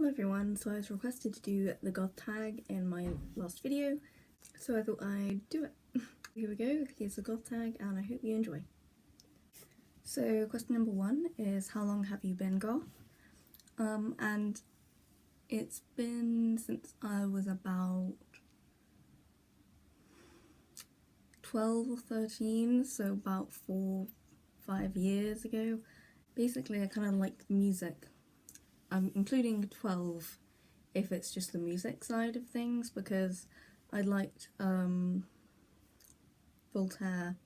Hello everyone, so I was requested to do the Goth Tag in my last video, so I thought I'd do it. Here we go, here's the Goth Tag and I hope you enjoy. So question number 1 is, how long have you been goth? And it's been since I was about 12 or 13, so about 4-5 years ago. Basically I kind of liked music. Including 12 if it's just the music side of things, because I liked Voltaire,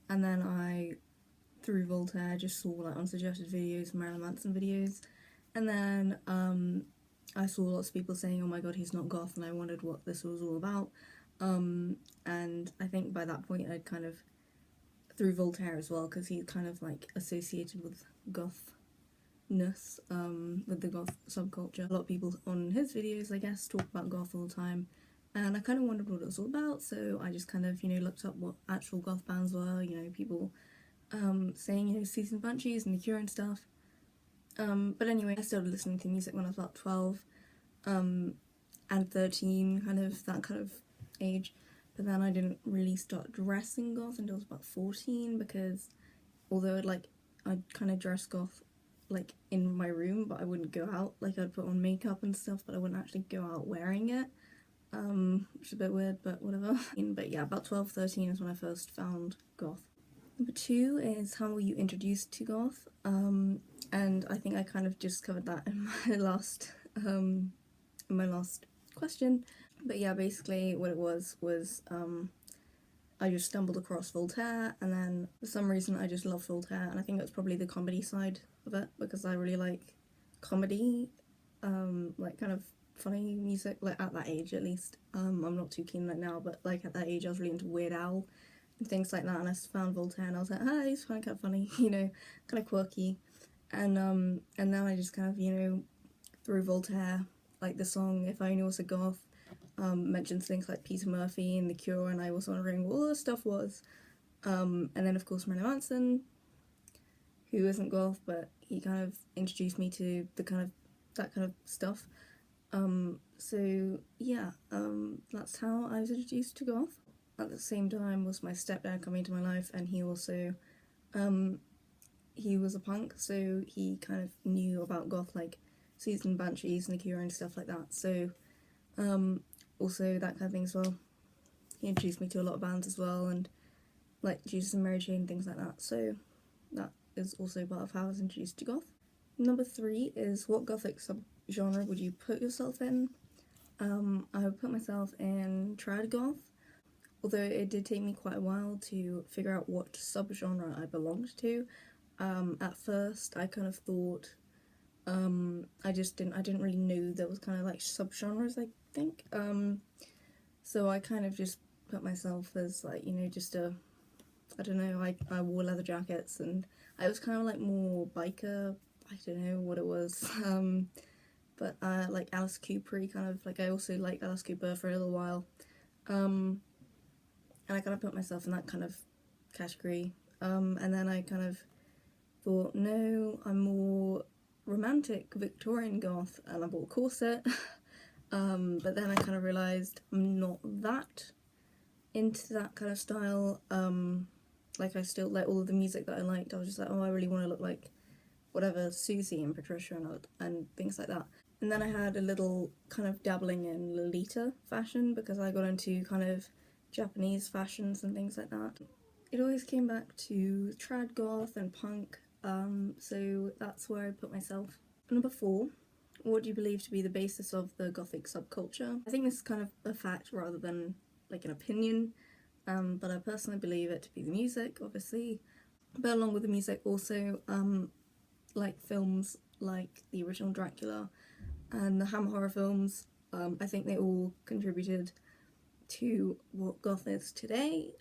and then I, through Voltaire, just saw like unsuggested videos, Marilyn Manson videos, and then I saw lots of people saying, oh my god, he's not goth, and I wondered what this was all about, and I think by that point I'd kind of, through Voltaire as well, because he's kind of like associated with goth with the goth subculture. A lot of people on his videos, I guess, talk about goth all the time, and I kind of wondered what it was all about, so I just kind of, looked up what actual goth bands were, people saying, Seeds and Bunchies and The Cure and stuff. But anyway, I started listening to music when I was about 12 and 13, that kind of age, but then I didn't really start dressing goth until I was about 14, because although I'd kind of dress goth like in my room, but I wouldn't go out. Like, I'd put on makeup and stuff, but I wouldn't actually go out wearing it, which is a bit weird, but whatever. But yeah, about 12-13 is when I first found goth. Number 2 is, how were you introduced to goth? And I think I kind of just covered that in my last question. But yeah, basically what it was I just stumbled across Voltaire, and then for some reason I just loved Voltaire, and I think it was probably the comedy side of it, because I really like comedy, like kind of funny music, like at that age at least. I'm not too keen right now, but like at that age I was really into Weird Al and things like that, and I found Voltaire and I was like, hi, he's kind of funny, kind of quirky, and then I just kind of, through Voltaire, like the song If I Only Was a Goth, mentions things like Peter Murphy and The Cure, and I was wondering what all this stuff was. And then of course Marilyn Manson, who isn't goth, but he kind of introduced me to that kind of stuff. So yeah, that's how I was introduced to goth. At the same time was my stepdad coming into my life, and he also, he was a punk, so he kind of knew about goth, like Seeds and Bunchies and The Cure and stuff like that. So also that kind of thing as well. He introduced me to a lot of bands as well, and like Jesus and Mary Chain, things like that. So that is also part of how I was introduced to goth. Number 3 is, what gothic subgenre would you put yourself in? I would put myself in trad goth, although it did take me quite a while to figure out what subgenre I belonged to. At first I kind of thought, I didn't really know there was kind of like subgenres, I think. So I kind of just put myself as like, just I don't know, I wore leather jackets, and I was kind of like more biker, I don't know what it was, but like Alice Cooper-y kind of, like I also liked Alice Cooper for a little while, and I kind of put myself in that kind of category, and then I kind of thought, no, I'm more romantic Victorian goth, and I bought a corset, but then I kind of realised I'm not that into that kind of style. Like I still like all of the music that I liked. I was just like, oh, I really want to look like whatever Susie and Patricia and things like that. And then I had a little kind of dabbling in Lolita fashion, because I got into kind of Japanese fashions and things like that. It always came back to trad goth and punk, so that's where I put myself. Number 4, what do you believe to be the basis of the gothic subculture? I think this is kind of a fact rather than like an opinion, but I personally believe it to be the music, obviously, but along with the music also, like films like the original Dracula and the Hammer horror films. I think they all contributed to what goth is today.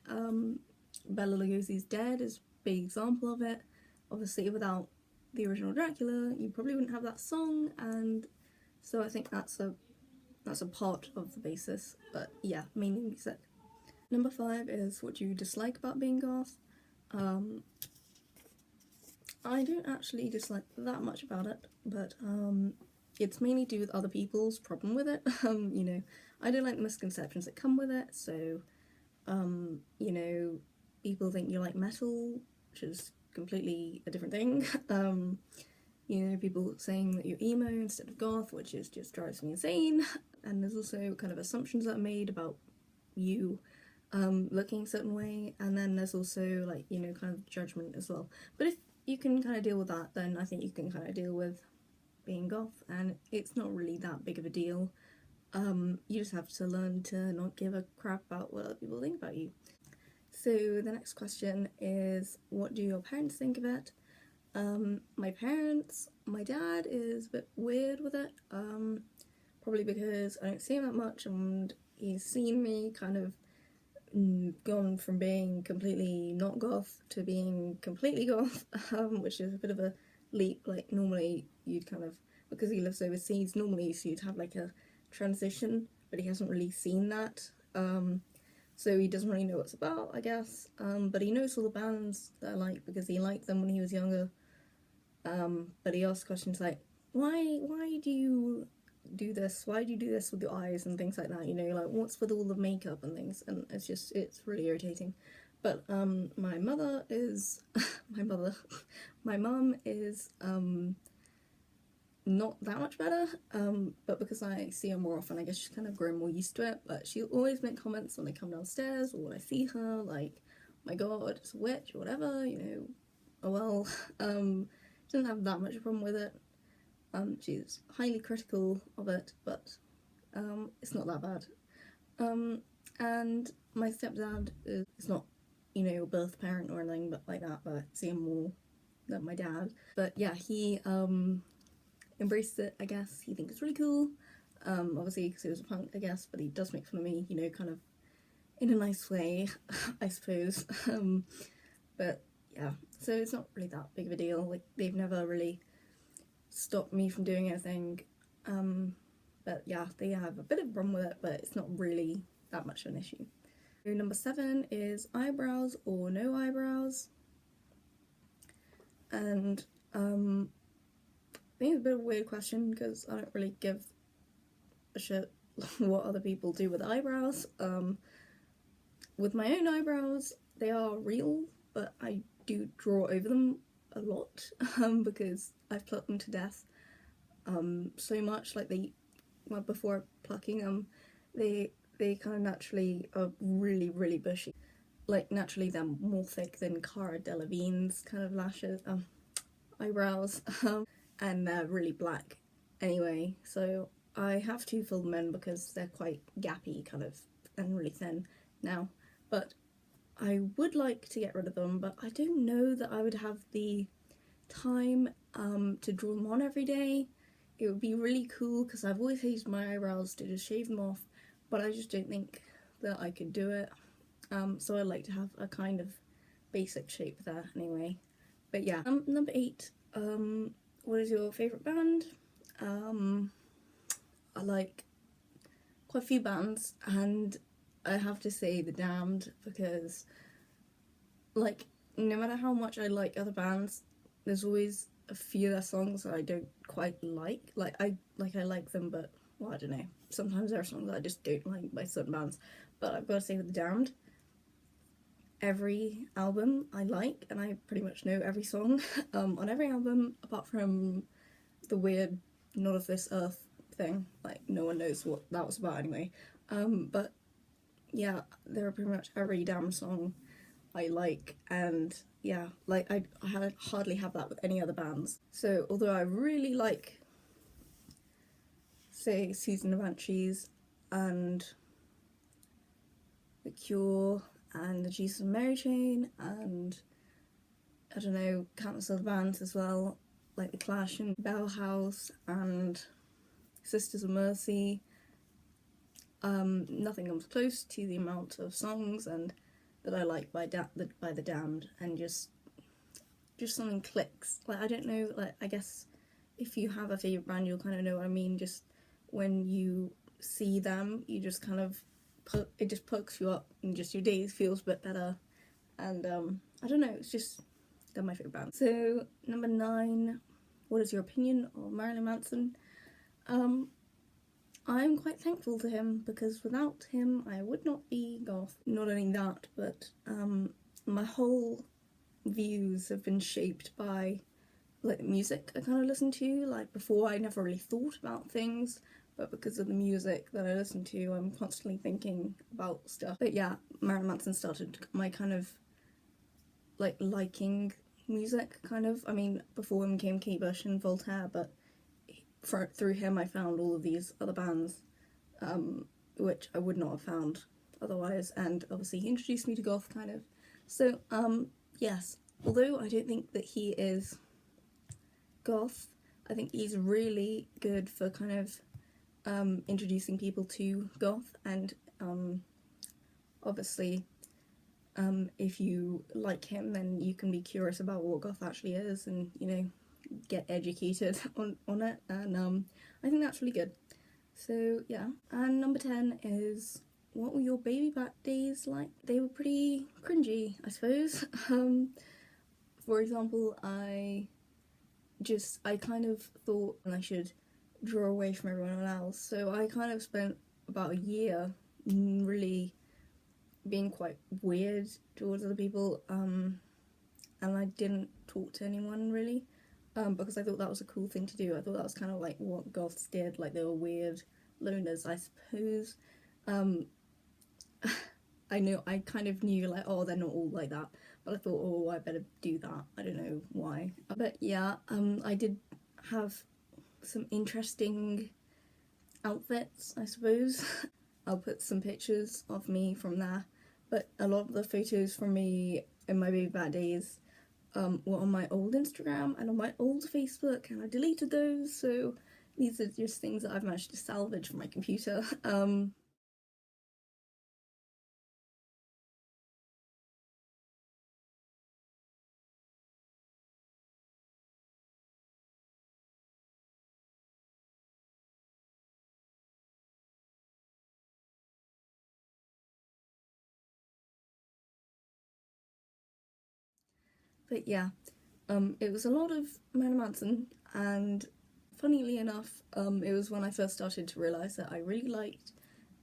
Bela Lugosi's Dead is a big example of it. Obviously without the original Dracula you probably wouldn't have that song, and so I think that's a part of the basis, but yeah, mainly music. Number 5 is, what do you dislike about being goth? I don't actually dislike that much about it, but it's mainly to do with other people's problem with it. You know, I don't like the misconceptions that come with it, so, you know, people think you like metal, which is completely a different thing. You know, people saying that you're emo instead of goth, which is just drives me insane. And there's also kind of assumptions that are made about you looking a certain way, and then there's also, like, you know, kind of judgment as well. But if you can kind of deal with that, then I think you can kind of deal with being goth, and it's not really that big of a deal. You just have to learn to not give a crap about what other people think about you. So the next question is, what do your parents think of it? My parents, my dad is a bit weird with it, probably because I don't see him that much, and he's seen me kind of gone from being completely not goth to being completely goth, which is a bit of a leap. Like, normally you'd kind of, because he lives overseas, normally so you'd have like a transition, but he hasn't really seen that, so he doesn't really know what it's about, I guess, but he knows all the bands that I like because he liked them when he was younger, but he asks questions like, why do you do this? Why do you do this with your eyes and things like that? You know, like, what's with all the makeup and things? And it's really irritating. But my mother is my mum is not that much better. But because I see her more often, I guess she's kind of grown more used to it. But she'll always make comments when I come downstairs or when I see her, like, my god, it's a witch or whatever. You know, oh well. She doesn't have that much problem with it. She's highly critical of it, but it's not that bad. And my stepdad is not, you know, a birth parent or anything but like that, but I see him more than my dad. But yeah, he embraced it, I guess. He thinks it's really cool, obviously because he was a punk, I guess, but he does make fun of me, you know, kind of in a nice way, I suppose. But yeah, so it's not really that big of a deal. Like, they've never really stopped me from doing anything, but yeah, they have a bit of a problem with it, but it's not really that much of an issue. So number 7 is eyebrows or no eyebrows, and I think it's a bit of a weird question because I don't really give a shit what other people do with eyebrows. With my own eyebrows, they are real, but I do draw over them a lot, because I've plucked them to death so much. Like, well, before plucking them, they kind of naturally are really, really bushy. Like, naturally they're more thick than Cara Delevingne's kind of lashes, eyebrows, and they're really black anyway, so I have to fill them in because they're quite gappy kind of and really thin now. But I would like to get rid of them, but I don't know that I would have the time to draw them on every day. It would be really cool because I've always hated my eyebrows to just shave them off, but I just don't think that I could do it. So I like to have a kind of basic shape there anyway. But yeah, number 8, what is your favourite band? I like quite a few bands, and I have to say The Damned, because, like, no matter how much I like other bands, there's always a few of their songs that I don't quite like. Like, I like them, but, well, I don't know. Sometimes there are songs that I just don't like by certain bands. But I've got to say, with The Damned, every album I like, and I pretty much know every song on every album, apart from the weird Not of This Earth thing. Like, no one knows what that was about anyway. But yeah, there are pretty much every damn song I like, and yeah, like, I hardly have that with any other bands. So although I really like, say, Susan the Banshees and The Cure and the Jesus and Mary Chain, and I don't know, countless other bands as well, like The Clash and Bauhaus and Sisters of Mercy, nothing comes close to the amount of songs and that I like by The Damned, and just something clicks. Like, I don't know, like, I guess if you have a favourite band, you'll kind of know what I mean. Just when you see them, you just kind of it just perks you up, and just your day feels a bit better. And I don't know, it's just, they're my favourite band. So number 9, what is your opinion of Marilyn Manson? I'm quite thankful to him, because without him I would not be goth. Not only that, but my whole views have been shaped by like music I kind of listen to. Like before I never really thought about things, but because of the music that I listen to I'm constantly thinking about stuff. But yeah, Marilyn Manson started my kind of like liking music kind of. I mean, before him came Kate Bush and Voltaire, but through him I found all of these other bands, which I would not have found otherwise, and obviously he introduced me to goth kind of. So yes, although I don't think that he is goth, I think he's really good for kind of introducing people to goth, and obviously if you like him then you can be curious about what goth actually is and, you know, get educated on it, and I think that's really good. So yeah, and number 10 is, what were your Babybat days like? They were pretty cringy, I suppose. For example, I kind of thought I should draw away from everyone else, so I kind of spent about a year really being quite weird towards other people, and I didn't talk to anyone really, because I thought that was a cool thing to do. I thought that was kind of like what goths did, like they were weird loners, I suppose. I kind of knew like, oh, they're not all like that, but I thought, oh, I better do that. I don't know why. But yeah, I did have some interesting outfits, I suppose. I'll put some pictures of me from there, but a lot of the photos from me in my Babybat days were on my old Instagram and on my old Facebook, and I deleted those, so these are just things that I've managed to salvage from my computer. But yeah, it was a lot of Marilyn Manson, and funnily enough, it was when I first started to realise that I really liked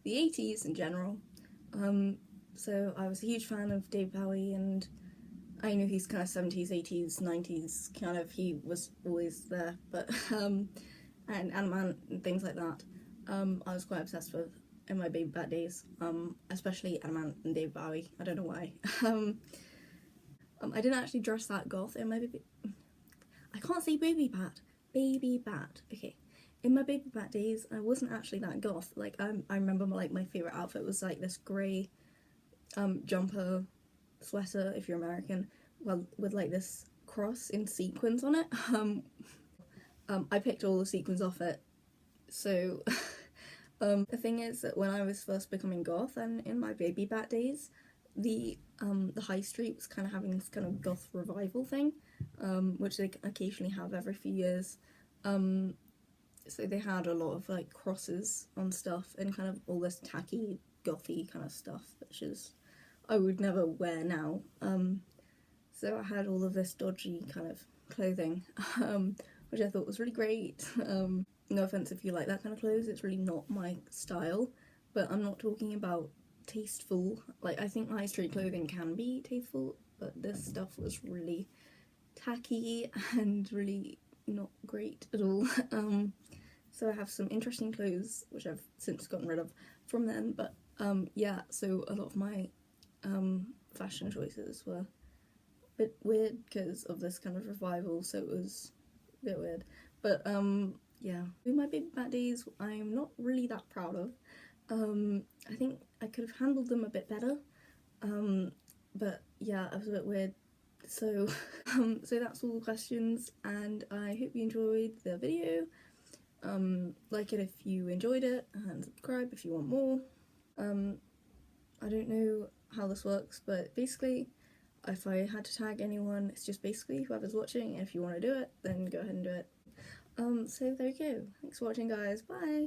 the 80s in general. So I was a huge fan of Dave Bowie, and I know he's kind of 70s, 80s, 90s, kind of, he was always there, but, and Ant-Man and things like that, I was quite obsessed with in my Babybat days, especially Ant-Man and Dave Bowie, I don't know why. I didn't actually dress that goth in my I can't say Babybat. Babybat. Okay. In my Babybat days, I wasn't actually that goth. Like, I remember my favourite outfit was like this grey jumper sweater, if you're American, well, with like this cross in sequins on it. I picked all the sequins off it. So the thing is that when I was first becoming goth and in my Babybat days, the high street was kind of having this kind of goth revival thing, which they occasionally have every few years. So they had a lot of like crosses on stuff and kind of all this tacky gothy kind of stuff, which is I would never wear now. So I had all of this dodgy kind of clothing, which I thought was really great. No offense if you like that kind of clothes, it's really not my style, but I'm not talking about tasteful. Like, I think high street clothing can be tasteful, but this stuff was really tacky and really not great at all. So I have some interesting clothes which I've since gotten rid of from then, but yeah, so a lot of my fashion choices were a bit weird because of this kind of revival, so it was a bit weird. But yeah, with my Babybat days I'm not really that proud of. I think I could have handled them a bit better, but yeah, I was a bit weird. So so that's all the questions, and I hope you enjoyed the video. Like it if you enjoyed it, and subscribe if you want more. I don't know how this works, but basically if I had to tag anyone, it's just basically whoever's watching, and if you want to do it then go ahead and do it. So there you go. Thanks for watching, guys. Bye!